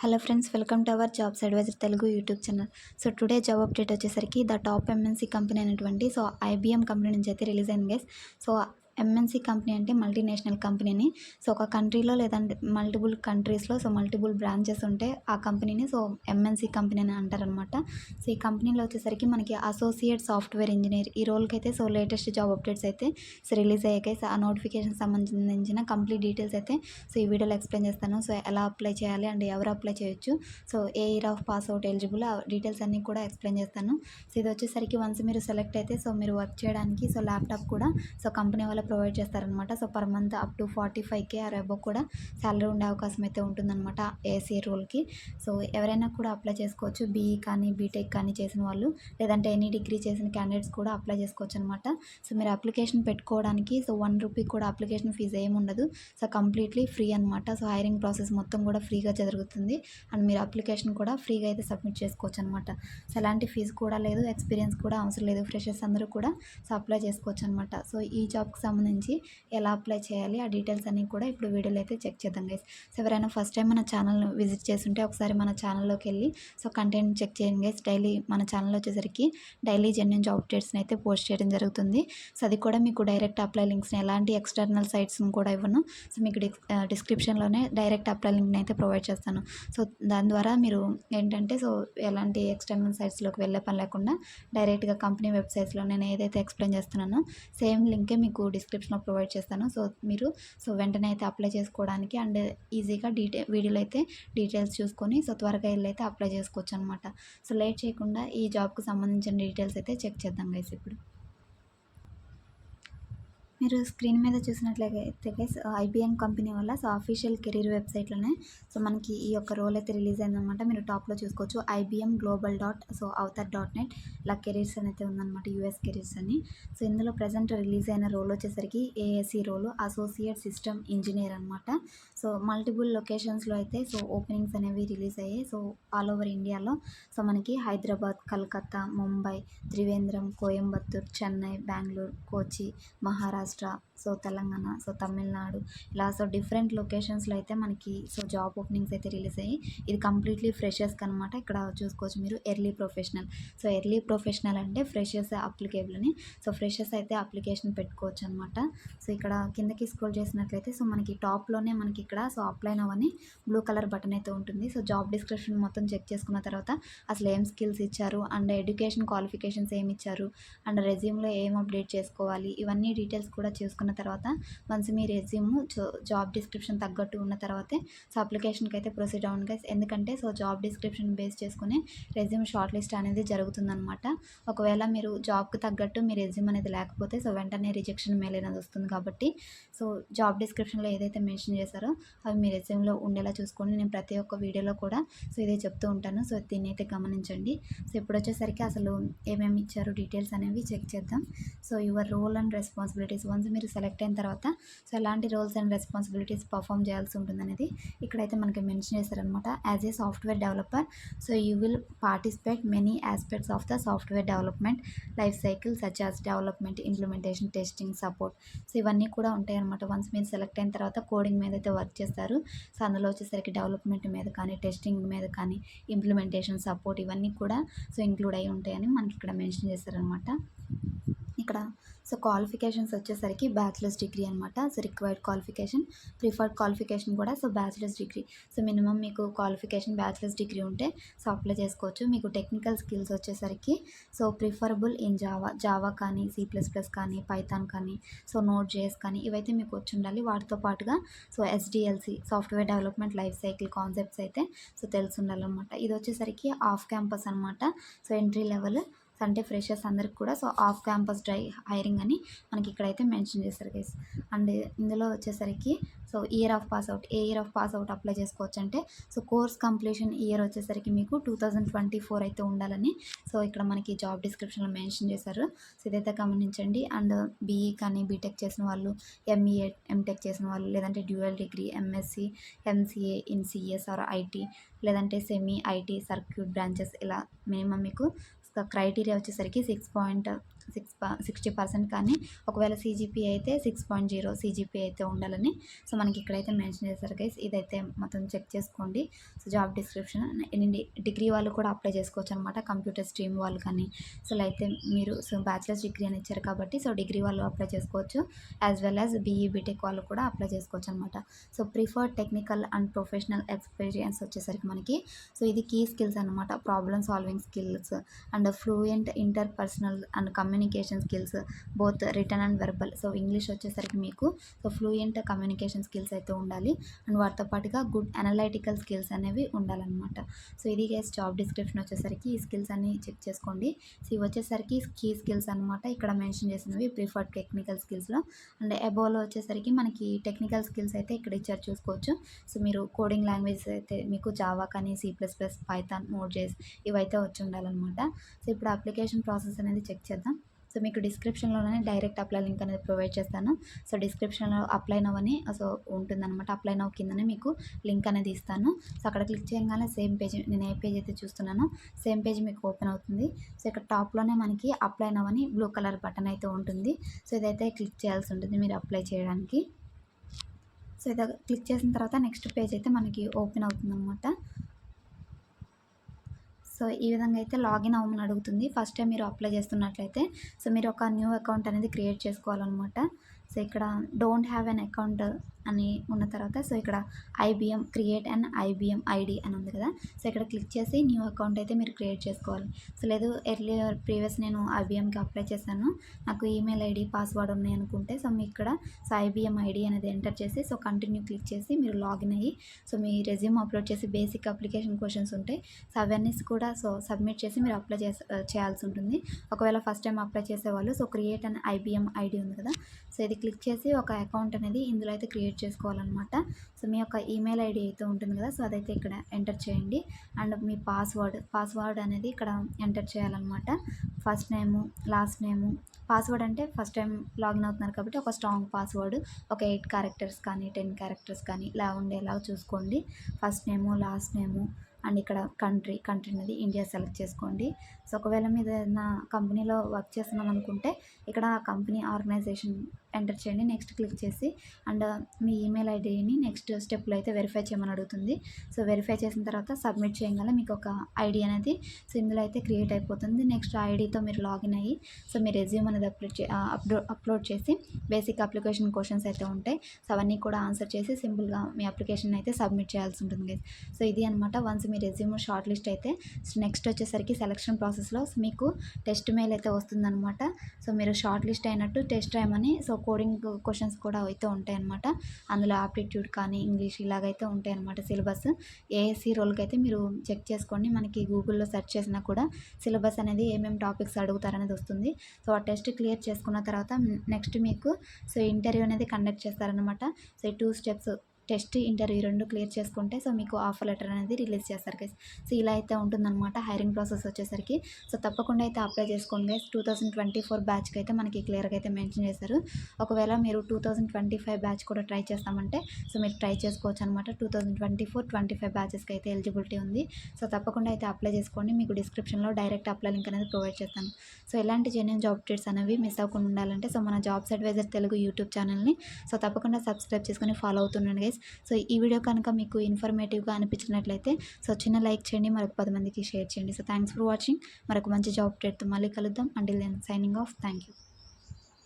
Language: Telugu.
Hello friends, welcome to our jobs advisor Telugu YouTube channel. So today job update వచ్చేసరికి ద టాప్ ఎంఎన్సీ కంపెనీ అయినటువంటి ఐబీఎం కంపెనీ నుంచి అయితే రిలీజ్ అయింది గైస్. సో ఎంఎన్సీ కంపెనీ అంటే మల్టీనేషనల్ కంపెనీని. సో ఒక కంట్రీలో లేదంటే మల్టిపుల్ కంట్రీస్లో మల్టిపుల్ బ్రాంచెస్ ఉంటే ఆ కంపెనీని ఎంఎన్సీ కంపెనీ అని అంటారనమాట. సో ఈ కంపెనీలో వచ్చేసరికి మనకి అసోసియేట్ సాఫ్ట్వేర్ ఇంజనీర్ ఈ రోల్కి అయితే లేటెస్ట్ జాబ్ అప్డేట్స్ అయితే రిలీజ్ అయ్యాయి. ఆ నోటిఫికేషన్ సంబంధించిన కంప్లీట్ డీటెయిల్స్ అయితే ఈ వీడియోలో ఎక్స్ప్లెయిన్ చేస్తాను. సో ఎలా అప్లై చేయాలి అండ్ ఎవరు అప్లై చేయొచ్చు, so A year of pass out eligible, ఆ డీటెయిల్స్ అన్నీ కూడా ఎక్స్ప్లెయిన్ చేస్తాను. సో ఇది వచ్చేసరికి వన్స్ మీరు సెలెక్ట్ అయితే మీరు వర్క్ చేయడానికి ల్యాప్టాప్ కూడా కంపెనీ వాళ్ళు ప్రొవైడ్ చేస్తారనమాట. So per month up to 45K or above కూడా శాలరీ ఉండే అవకాశం అయితే ఉంటుందన్నమాట ఏసీ రోల్కి. సో ఎవరైనా కూడా అప్లై చేసుకోవచ్చు, బీఈ కానీ బీటెక్ కానీ చేసిన వాళ్ళు, లేదంటే ఎనీ డిగ్రీ చేసిన క్యాండిడేట్స్ కూడా అప్లై చేసుకోవచ్చు అనమాట. సో మీరు అప్లికేషన్ పెట్టుకోవడానికి ₹1 కూడా అప్లికేషన్ ఫీజు ఏమి ఉండదు. సో కంప్లీట్లీ ఫ్రీ అనమాట. సో హైరింగ్ ప్రాసెస్ మొత్తం కూడా ఫ్రీగా జరుగుతుంది అండ్ మీరు అప్లికేషన్ కూడా ఫ్రీగా అయితే సబ్మిట్ చేసుకోవచ్చు అనమాట. సో ఎలాంటి ఫీజు కూడా లేదు, ఎక్స్పీరియన్స్ కూడా అవసరం లేదు, ఫ్రెషర్స్ అందరూ కూడా అప్లై చేసుకోవచ్చు అనమాట. సో ఈ జాబ్కి సంబంధించి ఎలా అప్లై చేయాలి ఆ డీటెయిల్స్ అన్నీ కూడా ఇప్పుడు వీడియోలో అయితే చెక్ చేద్దాం గైస్. సో ఎవరైనా ఫస్ట్ టైం మన ఛానల్ని విజిట్ చేస్తుంటే ఒకసారి మన ఛానల్లోకి వెళ్ళి కంటెంట్ చెక్ చేయండి గైస్. డైలీ మన ఛానల్ వచ్చేసరికి డైలీ జెన్యూన్ జాబ్ అప్డేట్స్ని అయితే పోస్ట్ చేయడం జరుగుతుంది. సో అది కూడా మీకు డైరెక్ట్ అప్లై లింక్స్ని, ఎలాంటి ఎక్స్టర్నల్ సైట్స్ని కూడా ఇవ్వను. సో మీకు డిస్క్రిప్షన్లోనే డైరెక్ట్ అప్లై లింక్ని అయితే ప్రొవైడ్ చేస్తాను. సో దాని ద్వారా మీరు ఏంటంటే ఎలాంటి ఎక్స్టర్నల్ సైట్స్లోకి వెళ్ళే పని లేకుండా డైరెక్ట్గా కంపెనీ వెబ్సైట్స్లో నేను ఏదైతే ఎక్స్ప్లెయిన్ చేస్తున్నానో సేమ్ లింకే మీకు డిస్క్రిప్షన్లో ప్రొవైడ్ చేస్తాను. సో మీరు వెంటనే అయితే అప్లై చేసుకోవడానికి అండ్ ఈజీగా వీడియోలో అయితే డీటెయిల్స్ చూసుకొని త్వరగా వెళ్ళి అయితే అప్లై చేసుకోవచ్చు అనమాట. సో లేట్ చేయకుండా ఈ జాబ్కి సంబంధించిన డీటెయిల్స్ అయితే చెక్ చేద్దాం గైస్. ఇప్పుడు మీరు స్క్రీన్ మీద చూసినట్లయితే గైస్ ఐబీఎం కంపెనీ వల్ల అఫీషియల్ కెరీర్ వెబ్సైట్లోనే మనకి ఈ యొక్క రోల్ అయితే రిలీజ్ అయిందనమాట. మీరు టాప్లో చూసుకోవచ్చు IBM Global Author.net ఇలా కెరీర్స్ అని అయితే ఉందన్నమాట, యూఎస్ కెరీర్స్ అని. సో ఇందులో ప్రజెంట్ రిలీజ్ అయిన రోల్ వచ్చేసరికి ఏఎస్సి రోలు, అసోసియేట్ సిస్టమ్ ఇంజనీర్ అనమాట. సో మల్టిపుల్ లొకేషన్స్లో అయితే ఓపెనింగ్స్ అనేవి రిలీజ్ అయ్యాయి. ఆల్ ఓవర్ ఇండియాలో మనకి హైదరాబాద్, కలకత్తా, ముంబై, త్రివేంద్రం, కోయంబత్తూర్, చెన్నై, బెంగళూరు, కోచి, మహారాష్ట్ర, తెలంగాణ, తమిళనాడు ఇలా డిఫరెంట్ లొకేషన్స్లో అయితే మనకి జాబ్ ఓపెనింగ్స్ అయితే రిలీజ్ అయ్యి ఇది కంప్లీట్లీ ఫ్రెషర్స్కి అనమాట. ఇక్కడ చూసుకోవచ్చు మీరు ఎర్లీ ప్రొఫెషనల్. ఎర్లీ ప్రొఫెషనల్ అంటే ఫ్రెషర్స్ అప్లికేబుల్ అని. ఫ్రెషర్స్ అయితే అప్లికేషన్ పెట్టుకోవచ్చు అనమాట. ఇక్కడ కిందకి స్క్రోల్ చేసినట్లయితే మనకి టాప్లోనే మనకి ఇక్కడ అప్లై నౌ అని బ్లూ కలర్ బటన్ అయితే ఉంటుంది. జాబ్ డిస్క్రిప్షన్ మొత్తం చెక్ చేసుకున్న తర్వాత అసలు ఏం స్కిల్స్ ఇచ్చారు అండ్ ఎడ్యుకేషన్ క్వాలిఫికేషన్స్ ఏమి ఇచ్చారు అండ్ రెజ్యూమ్లో ఏం అప్డేట్ చేసుకోవాలి ఇవన్నీ డీటెయిల్స్ కూడా చూసుకున్న తర్వాత వన్స్ మీ రెజ్యూమ్ జాబ్ డిస్క్రిప్షన్ తగ్గట్టు ఉన్న తర్వాతే అప్లికేషన్కి అయితే ప్రొసీడ్ అవ్వండి గైస్. ఎందుకంటే జాబ్ డిస్క్రిప్షన్ బేస్ చేసుకుని రెజ్యూమ్ షార్ట్ లిస్ట్ అనేది జరుగుతుందన్నమాట. ఒకవేళ మీరు జాబ్కి తగ్గట్టు మీ రెజ్యూమ్ అనేది లేకపోతే వెంటనే రిజెక్షన్ మెయిల్ అనేది వస్తుంది. కాబట్టి జాబ్ డిస్క్రిప్షన్లో ఏదైతే మెన్షన్ చేశారో అవి మీ రెజ్యూమ్లో ఉండేలా చూసుకోండి. నేను ప్రతి ఒక్క వీడియోలో కూడా ఇదే చెప్తూ ఉంటాను. దీన్ని అయితే గమనించండి. ఇప్పుడు వచ్చేసరికి అసలు ఏమేమి ఇచ్చారు డీటెయిల్స్ అనేవి చెక్ చేద్దాం. Your role and responsibilities once మీరు సెలెక్ట్ అయిన తర్వాత ఎలాంటి రోల్స్ అండ్ రెస్పాన్సిబిలిటీస్ పర్ఫామ్ చేయాల్సి ఉంటుంది అనేది ఇక్కడైతే మనకి మెన్షన్ చేశారనమాట. As a software developer you will participate many aspects of the software development life cycle such as development, implementation, testing, support. ఇవన్నీ కూడా ఉంటాయి అనమాట. వన్స్ మీరు సెలెక్ట్ అయిన తర్వాత కోడింగ్ మీద అయితే వర్క్ చేస్తారు. అందులో వచ్చేసరికి డెవలప్మెంట్ మీద కానీ, టెస్టింగ్ మీద కానీ, ఇంప్లిమెంటేషన్, సపోర్ట్ ఇవన్నీ కూడా ఇంక్లూడ్ అయి ఉంటాయని మనకి ఇక్కడ మెన్షన్ చేశారనమాట. ఇక్కడ క్వాలిఫికేషన్స్ వచ్చేసరికి బ్యాచిలర్స్ డిగ్రీ అనమాట. రిక్వైర్డ్ క్వాలిఫికేషన్, ప్రిఫర్డ్ క్వాలిఫికేషన్ కూడా బ్యాచిలర్స్ డిగ్రీ. మినిమం మీకు క్వాలిఫికేషన్ బ్యాచిలర్స్ డిగ్రీ ఉంటే అప్లై చేసుకోవచ్చు. మీకు టెక్నికల్ స్కిల్స్ వచ్చేసరికి ప్రిఫరబుల్ ఇన్ జావా కానీ, C++ కానీ, పైథాన్ కానీ, Node.js కానీ ఇవైతే మీకు వచ్చి ఉండాలి. వాటితో పాటుగా SDLC software development life cycle concepts అయితే తెలిసి ఉండాలన్నమాట. ఇది వచ్చేసరికి ఆఫ్ క్యాంపస్ అనమాట. ఎంట్రీ లెవెల్ అంటే ఫ్రెషర్స్ అందరికి కూడా ఆఫ్ క్యాంపస్ హైరింగ్ అని మనకి ఇక్కడైతే మెన్షన్ చేస్తారు గైస్. అండ్ ఇందులో వచ్చేసరికి year of pass out, A year of pass out apply చేసుకోవచ్చు అంటే కోర్స్ కంప్లీషన్ ఇయర్ వచ్చేసరికి మీకు 2024 అయితే ఉండాలని ఇక్కడ మనకి జాబ్ డిస్క్రిప్షన్లో మెన్షన్ చేశారు. ఇదైతే గమనించండి. అండ్ బీఈ కానీ బీటెక్ చేసిన వాళ్ళు, ఎంఈఏ ఎంటెక్ చేసిన వాళ్ళు, లేదంటే dual degree, MSc, MCA in CS or IT, లేదంటే సెమీ IT, సర్క్యూట్ బ్రాంచెస్ ఇలా మినిమం మీకు క్రైటీరియా వచ్చేసరికి 60% కానీ, ఒకవేళ సీజీపీఏ అయితే 6.0 సీజీపీఏ అయితే ఉండాలని సో మనకి ఇక్కడైతే మెన్షన్ చేశారు గైస్. ఇదైతే మొత్తం చెక్ చేసుకోండి. సో జాబ్ డిస్క్రిప్షన్ డిగ్రీ వాళ్ళు కూడా అప్లై చేసుకోవచ్చు అనమాట. కంప్యూటర్ స్ట్రీమ్ వాళ్ళు కానీ సో అయితే మీరు బ్యాచిలర్స్ డిగ్రీ అని ఇచ్చారు కాబట్టి సో డిగ్రీ వాళ్ళు అప్లై చేసుకోవచ్చు. As well as BE BTech వాళ్ళు కూడా అప్లై చేసుకోవచ్చు అనమాట. So preferred technical and professional experience వచ్చేసరికి మనకి సో ఇది కీ స్కిల్స్ అనమాట. Problem solving skills and fluent interpersonal and communication skills both written and verbal. So English వచ్చేసరికి మీకు సో ఫ్లూయెంట్ కమ్యూనికేషన్ స్కిల్స్ అయితే ఉండాలి అండ్ వాటితో పాటుగా గుడ్ అనలైటికల్ స్కిల్స్ అనేవి ఉండాలన్నమాట. సో ఇది గైస్ జాబ్ డిస్క్రిప్షన్ వచ్చేసరికి ఈ స్కిల్స్ అన్ని చెక్ చేసుకోండి. సో ఇవి వచ్చేసరికి కీ స్కిల్స్ అనమాట. ఇక్కడ మెన్షన్ చేసినవి ప్రిఫర్డ్ టెక్నికల్ స్కిల్స్లో అండ్ అబోవ్లో వచ్చేసరికి మనకి టెక్నికల్ స్కిల్స్ అయితే ఇక్కడ ఇచ్చారు చూసుకోవచ్చు. సో మీరు కోడింగ్ లాంగ్వేజ్ అయితే మీకు జావా కానీ C++, పైథాన్, నోడ్.js ఇవైతే వచ్చి ఉండాలన్నమాట. సో ఇప్పుడు అప్లికేషన్ ప్రాసెస్ అనేది చెక్ చేద్దాం. సో మీకు డిస్క్రిప్షన్లోనే డైరెక్ట్ అప్లై లింక్ అనేది ప్రొవైడ్ చేస్తాను. సో డిస్క్రిప్షన్లో అప్లై నవ్ అని సో ఉంటుందన్నమాట. అప్లై నవ్ కిందనే మీకు లింక్ అనేది ఇస్తాను. సో అక్కడ క్లిక్ చేయగానే సేమ్ పేజ్, నేను ఏ పేజ్ అయితే చూస్తున్నానో సేమ్ పేజ్ మీకు ఓపెన్ అవుతుంది. సో ఇక్కడ టాప్లోనే మనకి అప్లై నవ్ అని బ్లూ కలర్ బటన్ అయితే ఉంటుంది. సో ఇదైతే క్లిక్ చేయాల్సి ఉంటుంది మీరు అప్లై చేయడానికి. సో ఇది క్లిక్ చేసిన తర్వాత నెక్స్ట్ పేజ్ అయితే మనకి ఓపెన్ అవుతుందన్నమాట. సో ఈ విధంగా అయితే లాగిన్ అవ్వమని అడుగుతుంది. ఫస్ట్ టైం మీరు అప్లై చేస్తున్నట్లయితే సో మీరు ఒక న్యూ అకౌంట్ అనేది క్రియేట్ చేసుకోవాలన్నమాట. సో ఇక్కడ డోంట్ హ్యావ్ ఎన్ అకౌంట్ అని ఉన్న తర్వాత సో ఇక్కడ IBM create and IBM ID అని ఉంది కదా. సో ఇక్కడ క్లిక్ చేసి న్యూ అకౌంట్ అయితే మీరు క్రియేట్ చేసుకోవాలి. సో లేదు ఎర్లియర్ ప్రీవియస్ నేను ఐబిఎంకి అప్లై చేశాను, నాకు ఈమెయిల్ ఐడి పాస్వర్డ్ ఉన్నాయి అనుకుంటే సో మీ ఇక్కడ సో ఐబిఎం ఐడి అనేది ఎంటర్ చేసి సో కంటిన్యూ క్లిక్ చేసి మీరు లాగిన్ అయ్యి సో మీ రెజ్యూమ్ అప్లోడ్ చేసి బేసిక్ అప్లికేషన్ క్వశ్చన్స్ ఉంటాయి. సో అవన్నీ కూడా సో సబ్మిట్ చేసి మీరు అప్లై చేయాల్సి ఉంటుంది. ఒకవేళ ఫస్ట్ టైం అప్లై చేసేవాళ్ళు so create and IBM ID ఉంది కదా. సో ఇది క్లిక్ చేసి ఒక అకౌంట్ అనేది ఇందులో అయితే క్రియేట్ చేసుకోవాలన్నమాట. సో మీ యొక్క ఈమెయిల్ ఐడి అయితే ఉంటుంది కదా సో అదైతే ఇక్కడ ఎంటర్ చేయండి అండ్ మీ పాస్వర్డ్ అనేది ఇక్కడ ఎంటర్ చేయాలన్నమాట. ఫస్ట్ నేము, లాస్ట్ నేము. పాస్వర్డ్ అంటే ఫస్ట్ టైం లాగిన్ అవుతున్నారు కాబట్టి ఒక స్ట్రాంగ్ పాస్వర్డ్, ఒక 8 క్యారెక్టర్స్ కానీ 10 క్యారెక్టర్స్ కానీ ఇలా ఉండేలాగా చూసుకోండి. First name, last name and ఇక్కడ కంట్రీ అనేది ఇండియా సెలెక్ట్ చేసుకోండి. సో ఒకవేళ మీరు ఏదైనా కంపెనీలో వర్క్ చేస్తున్నాం అనుకుంటే ఇక్కడ కంపెనీ ఆర్గనైజేషన్ ఎంటర్ చేయండి. నెక్స్ట్ క్లిక్ చేసి అండ్ మీ ఈమెయిల్ ఐడిని నెక్స్ట్ స్టెప్లో అయితే వెరిఫై చేయమని అడుగుతుంది. సో వెరిఫై చేసిన తర్వాత సబ్మిట్ చేయగల మీకు ఒక ఐడి అనేది సో ఇందులో అయితే క్రియేట్ అయిపోతుంది. నెక్స్ట్ ఐడితో మీరు లాగిన్ అయ్యి సో మీ రెజ్యూమ్ అనేది అప్లోడ్ చేసి బేసిక్ అప్లికేషన్ క్వశ్చన్స్ అయితే ఉంటాయి. సో అవన్నీ కూడా ఆన్సర్ చేసి సింపుల్గా మీ అప్లికేషన్ అయితే సబ్మిట్ చేయాల్సి ఉంటుంది. సో ఇది అనమాట. వన్స్ మీ రెజ్యూమ్ షార్ట్ లిస్ట్ అయితే నెక్స్ట్ వచ్చేసరికి సెలక్షన్ ప్రాసెస్లో మీకు టెస్ట్ మెయిల్ అయితే వస్తుందన్నమాట. సో మీరు షార్ట్ లిస్ట్ అయినట్టు టెస్ట్ టైమని సో కోడింగ్ క్వశ్చన్స్ కూడా అయితే ఉంటాయన్నమాట. అందులో ఆప్టిట్యూడ్ కానీ ఇంగ్లీష్ ఇలాగైతే ఉంటాయన్నమాట. సిలబస్ ఏఎస్సి రోల్కి అయితే మీరు చెక్ చేసుకోండి. మనకి గూగుల్లో సెర్చ్ చేసినా కూడా సిలబస్ అనేది ఏమేమి టాపిక్స్ అడుగుతారనేది వస్తుంది. సో ఆ టెస్ట్ క్లియర్ చేసుకున్న తర్వాత నెక్స్ట్ మీకు సో ఇంటర్వ్యూ అనేది కండక్ట్ చేస్తారనమాట. సో ఈ 2 స్టెప్స్ టెస్ట్, ఇంటర్వ్యూ 2 క్లియర్ చేసుకుంటే సో మీకు ఆఫర్ లెటర్ అనేది రిలీజ్ చేస్తారు గైస్. సో ఇలా అయితే ఉంటుందన్నమాట హైరింగ్ ప్రాసెస్ వచ్చేసరికి. సో తప్పకుండా అయితే అప్లై చేసుకోండి గైస్. 2024 బ్యాచ్కి అయితే మనకి క్లియర్గా అయితే మెన్షన్ చేశారు. ఒకవేళ మీరు 2025 బ్యాచ్ కూడా ట్రై చేస్తామంటే సో మీరు ట్రై చేసుకోవచ్చు అనమాట. 2024-25 బ్యాచెస్కి అయితే ఎలిజిబిలిటీ ఉంది. సో తప్పకుండా అయితే అప్లై చేసుకోండి. మీకు డిస్క్రిప్షన్లో డైరెక్ట్ అప్లై లింక్ అనేది ప్రొవైడ్ చేస్తాను. సో ఎలాంటి జెన్యూన్ జాబ్ అప్డేట్స్ అనేవి మిస్ అవ్వకుండా ఉండాలంటే సో మన జాబ్స్ అడ్వైజర్ తెలుగు యూట్యూబ్ ఛానల్ని సో తప్పకుండా సబ్స్క్రైబ్ చేసుకొని ఫాలో అవుతుండండి గైస్. సో ఈ వీడియో కనుక మీకు ఇన్ఫర్మేటివ్గా అనిపించినట్లయితే సో చిన్న లైక్ చేయండి, మరొక 10 మందికి షేర్ చేయండి. So thanks for watching. మరొక మంచి జాబ్ అప్డేట్తో మళ్ళీ కలుద్దాం. Until then signing off. Thank you.